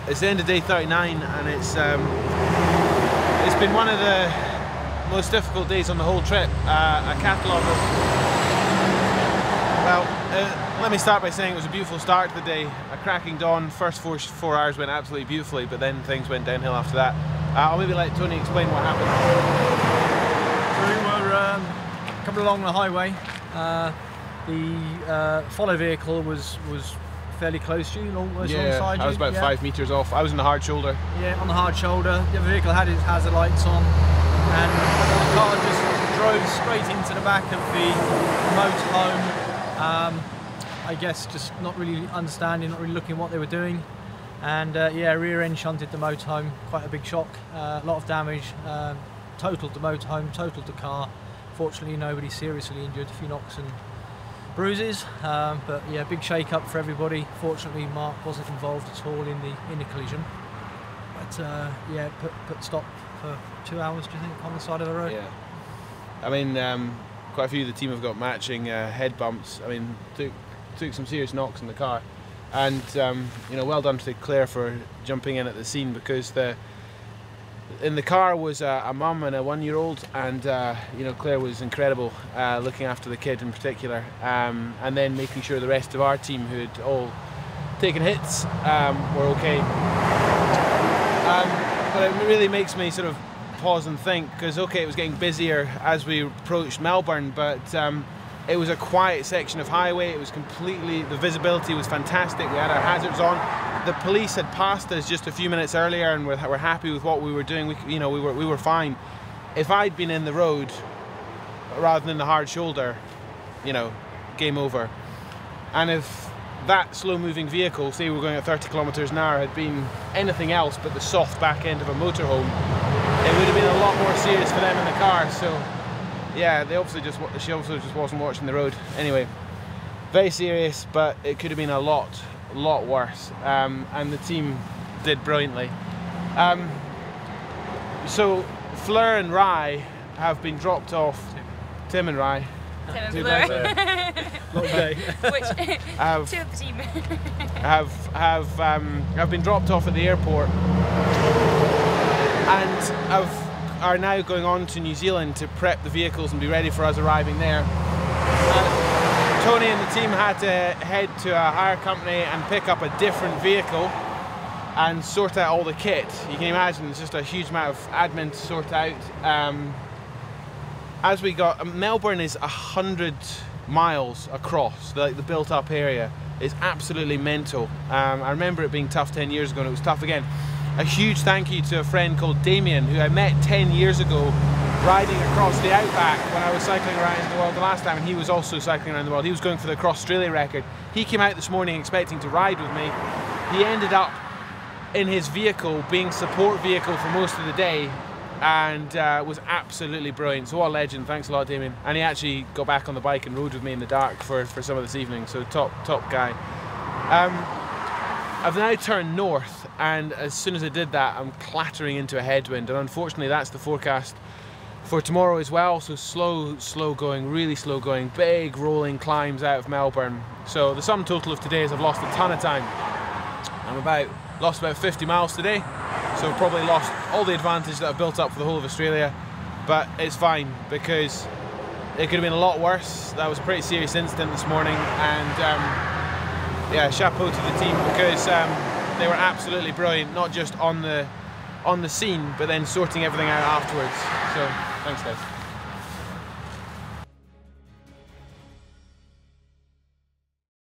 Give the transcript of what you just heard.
It's the end of day 39, and it's been one of the most difficult days on the whole trip. A catalogue of, well, let me start by saying it was a beautiful start to the day. A cracking dawn. First four hours went absolutely beautifully, but then things went downhill after that. I'll maybe let Tony explain what happened. So we were coming along the highway. The follow vehicle was fairly close to you, almost alongside you. I was about 5 meters off. I was in the hard shoulder. Yeah, on the hard shoulder. The other vehicle had its hazard lights on, and the car just drove straight into the back of the motorhome. I guess just not really understanding, not really looking what they were doing, and yeah, rear end shunted the motorhome. Quite a big shock. A lot of damage. Totaled the motorhome, totaled the car. Fortunately, nobody seriously injured. A few knocks and bruises, but yeah, big shake up for everybody. Fortunately, Mark wasn't involved at all in the collision, but yeah, put stop for 2 hours, do you think, on the side of the road? Yeah, I mean, quite a few of the team have got matching head bumps. I mean, took some serious knocks in the car, and you know, well done to Claire for jumping in at the scene, because in the car was a mum and a 1-year-old, and you know, Claire was incredible looking after the kid in particular, and then making sure the rest of our team, who had all taken hits, were okay. But it really makes me sort of pause and think, because okay, it was getting busier as we approached Melbourne, but it was a quiet section of highway. It was completely, the visibility was fantastic. We had our hazards on. The police had passed us just a few minutes earlier, and we're happy with what we were doing. We were fine. If I'd been in the road rather than the hard shoulder, you know, game over. And if that slow-moving vehicle, say we were going at 30 kilometers an hour, had been anything else but the soft back end of a motorhome, it would have been a lot more serious for them in the car. So yeah, she obviously just wasn't watching the road. Anyway, very serious, but it could have been a lot worse, and the team did brilliantly. So Fleur and Rye have been dropped off. Tim and Rye. Tim and Fleur. Long day. Which two of the team have been dropped off at the airport, and are now going on to New Zealand to prep the vehicles and be ready for us arriving there. Tony and the team had to head to a hire company and pick up a different vehicle and sort out all the kit. You can imagine it's just a huge amount of admin to sort out. As we got, Melbourne is 100 miles across, like the built up area. It's absolutely mental. I remember it being tough 10 years ago, and it was tough again. A huge thank you to a friend called Damien, who I met 10 years ago riding across the outback when I was cycling around the world the last time, and he was also cycling around the world. He was going for the Cross Australia record. He came out this morning expecting to ride with me. He ended up in his vehicle being support vehicle for most of the day, and was absolutely brilliant. So what a legend. Thanks a lot, Damien. And he actually got back on the bike and rode with me in the dark for some of this evening, so top guy. I've now turned north, and as soon as I did that, I'm clattering into a headwind, and unfortunately that's the forecast for tomorrow as well. So slow going, really slow going, big rolling climbs out of Melbourne. So the sum total of today is I've lost a ton of time. Lost about 50 miles today, so probably lost all the advantage that I've built up for the whole of Australia, but it's fine, because it could have been a lot worse. That was a pretty serious incident this morning, and yeah, chapeau to the team, because they were absolutely brilliant, not just on the scene, but then sorting everything out afterwards. So thanks, guys.